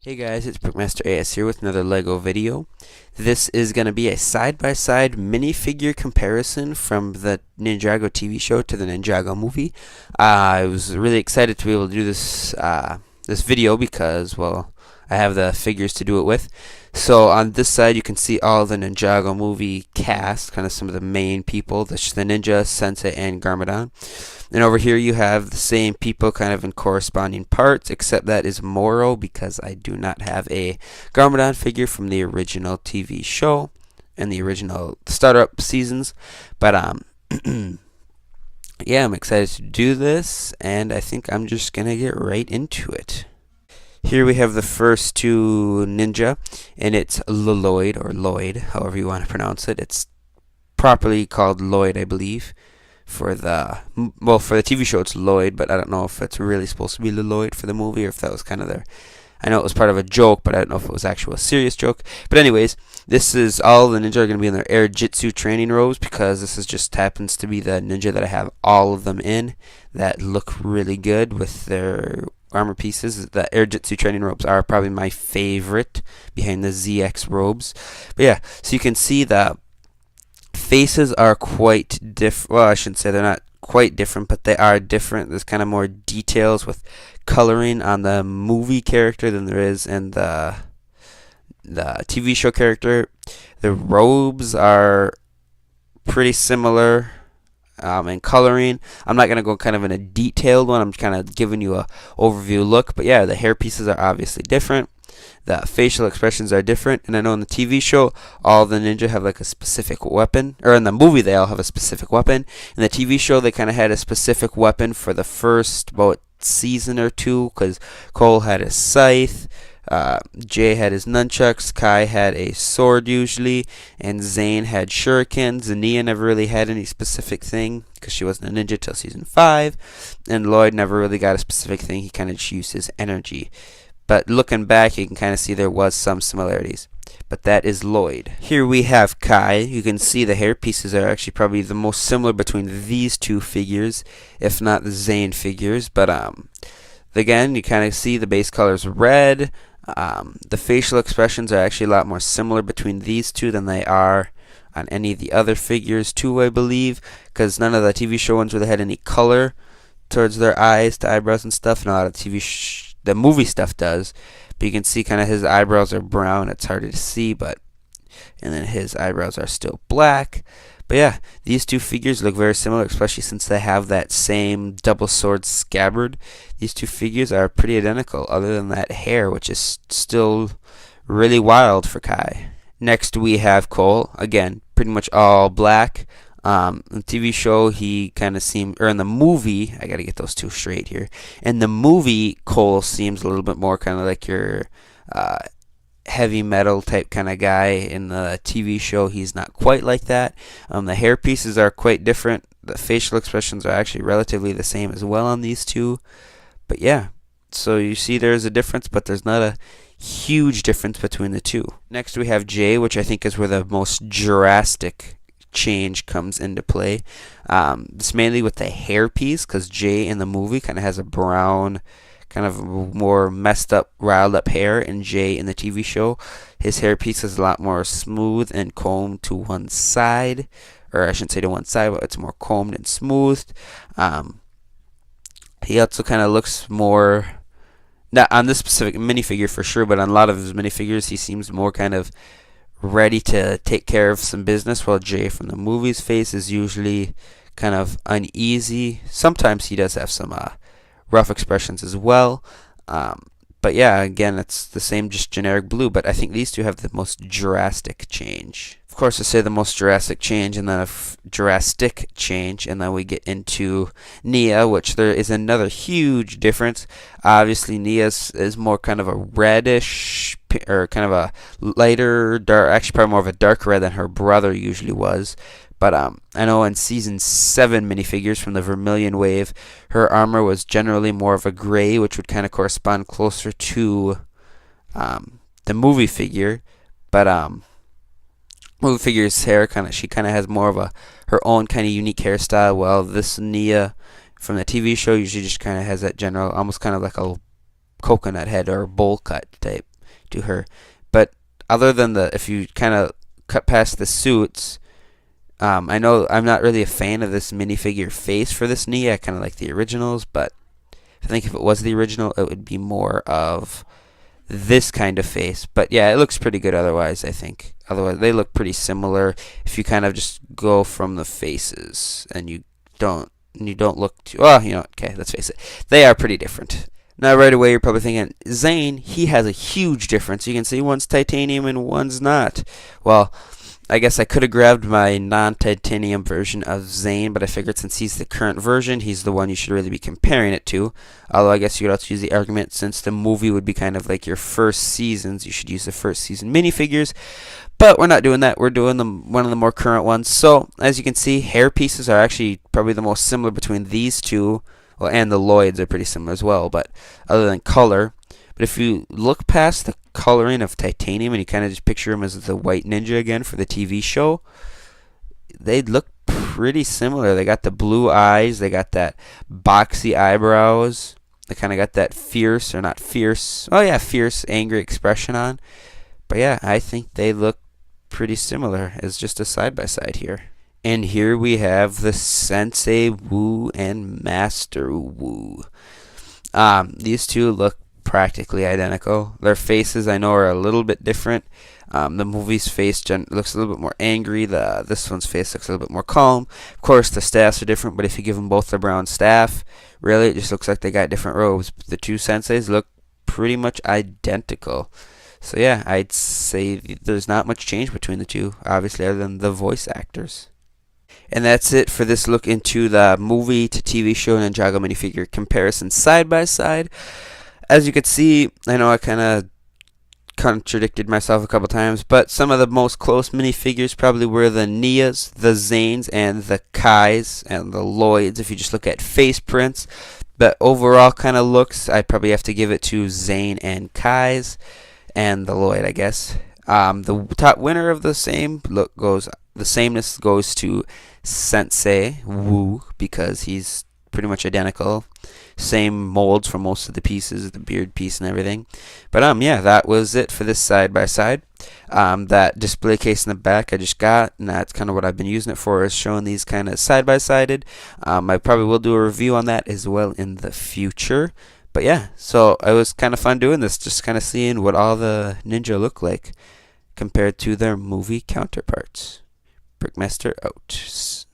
Hey guys, it's Brickmaster AS here with another LEGO video. This is going to be a side-by-side minifigure comparison from the Ninjago TV show to the Ninjago movie. I was really excited to be able to do this video because, well, I have the figures to do it with. So on this side you can see all the Ninjago movie cast, kind of some of the main people, the Ninja, Sensei, and Garmadon. And over here you have the same people kind of in corresponding parts, except that is Moro because I do not have a Garmadon figure from the original TV show and the original startup seasons. But yeah, I'm excited to do this, and I think I'm just gonna get right into it. Here we have the first two ninja, and it's Lloyd, or Lloyd, however you want to pronounce it. It's properly called Lloyd, I believe. For the TV show it's Lloyd, but I don't know if it's really supposed to be Lloyd for the movie, or if that was kind of their, I know it was part of a joke, but I don't know if it was actually a serious joke. But anyways, this is all the ninja are going to be in their air jitsu training robes, because this is just happens to be the ninja that I have all of them in that look really good with their armor pieces. The air jitsu training robes are probably my favorite behind the ZX robes. But yeah, so you can see the faces are quite different. Well, I shouldn't say they're not quite different, but they are different. There's kind of more details with coloring on the movie character than there is in the TV show character. The robes are pretty similar in coloring. I'm not gonna go kind of in a detailed one. I'm kind of giving you a overview look. But yeah, the hair pieces are obviously different. The facial expressions are different, and I know in the TV show all the ninja have like a specific weapon, or in the movie they all have a specific weapon. In the TV show they kind of had a specific weapon for the first about season or two, because Cole had his scythe, Jay had his nunchucks, Kai had a sword usually, and Zane had shurikens. Nia never really had any specific thing because she wasn't a ninja till season 5, and Lloyd never really got a specific thing. He kind of just used his energy. But looking back, you can kind of see there was some similarities. But that is Lloyd. Here we have Kai. You can see the hair pieces are actually probably the most similar between these two figures, if not the Zane figures. But again, you kind of see the base color is red. The facial expressions are actually a lot more similar between these two than they are on any of the other figures too, I believe, because none of the TV show ones really had any color towards their eyes to eyebrows and stuff, and a lot of the movie stuff does. But you can see kind of his eyebrows are brown. It's harder to see, but and then his eyebrows are still black. But yeah, these two figures look very similar, especially since they have that same double sword scabbard. These two figures are pretty identical, other than that hair, which is still really wild for Kai. Next we have Cole. Again, pretty much all black. In the TV show, he kind of seemed, or in the movie, I gotta get those two straight here. In the movie, Cole seems a little bit more kind of like your heavy metal type kind of guy. In the TV show, he's not quite like that. The hair pieces are quite different. The facial expressions are actually relatively the same as well on these two. But yeah, so you see there's a difference, but there's not a huge difference between the two. Next we have Jay, which I think is where the most drastic change comes into play. It's mainly with the hair piece, because Jay in the movie kind of has a brown, kind of more messed up, riled up hair, and Jay in the TV show, his hair piece is a lot more smooth and combed to one side, or I shouldn't say to one side, but it's more combed and smoothed. He also kind of looks more, not on this specific minifigure for sure, but on a lot of his minifigures he seems more kind of ready to take care of some business, while Jay from the movie's face is usually kind of uneasy. Sometimes he does have some rough expressions as well. But yeah, again, it's the same, just generic blue, but I think these two have the most drastic change. Of course, I say the most drastic change, and then a drastic change, and then we get into Nia, which there is another huge difference. Obviously, Nia's is more kind of a reddish, or kind of a lighter, dark, actually probably more of a dark red than her brother usually was. But I know in season 7 minifigures from the Vermilion Wave, her armor was generally more of a gray, which would kind of correspond closer to the movie figure. But movie figure's hair she kind of has more of her own kind of unique hairstyle. Well, this Nia from the TV show usually just kind of has that general, almost kind of like a coconut head or a bowl cut type. to her. But other than if you kind of cut past the suits, I know I'm not really a fan of this minifigure face for this knee. I kind of like the originals, but I think if it was the original, it would be more of this kind of face. But yeah, it looks pretty good otherwise, I think. Otherwise, they look pretty similar if you kind of just go from the faces and you don't look too, oh, okay, let's face it. They are pretty different. Now, right away, you're probably thinking, Zane, he has a huge difference. You can see one's titanium and one's not. Well, I guess I could have grabbed my non-titanium version of Zane, but I figured since he's the current version, he's the one you should really be comparing it to. Although I guess you could also use the argument, since the movie would be kind of like your first seasons, you should use the first season minifigures. But we're not doing that. We're doing one of the more current ones. So, as you can see, hair pieces are actually probably the most similar between these two. Well, and the Lloyds are pretty similar as well, but other than color. But if you look past the coloring of titanium and you kind of just picture him as the white ninja again for the TV show, they look pretty similar. They got the blue eyes, they got that boxy eyebrows, they kind of got that fierce, or not fierce, oh yeah, fierce, angry expression on. But yeah, I think they look pretty similar as just a side-by-side here. And here we have the Sensei Wu and Master Wu. These two look practically identical. Their faces, I know, are a little bit different. The movie's face looks a little bit more angry. This one's face looks a little bit more calm. Of course, the staffs are different, but if you give them both the brown staff, really, it just looks like they got different robes. The two senseis look pretty much identical. So yeah, I'd say there's not much change between the two, obviously, other than the voice actors. And that's it for this look into the movie to TV show Ninjago minifigure comparison side by side. As you can see, I know I kind of contradicted myself a couple times, but some of the most close minifigures probably were the Nias, the Zanes, and the Kais, and the Lloyds, if you just look at face prints. But overall kind of looks, I'd probably have to give it to Zane and Kais, and the Lloyd, I guess. The top winner of the sameness goes to Sensei Wu, because he's pretty much identical. Same molds for most of the pieces, the beard piece and everything. But yeah, that was it for this side by side. That display case in the back I just got, and that's kind of what I've been using it for, is showing these kind of side by sided. I probably will do a review on that as well in the future. But yeah, so it was kind of fun doing this, just kind of seeing what all the ninja look like compared to their movie counterparts. Brickmaster out.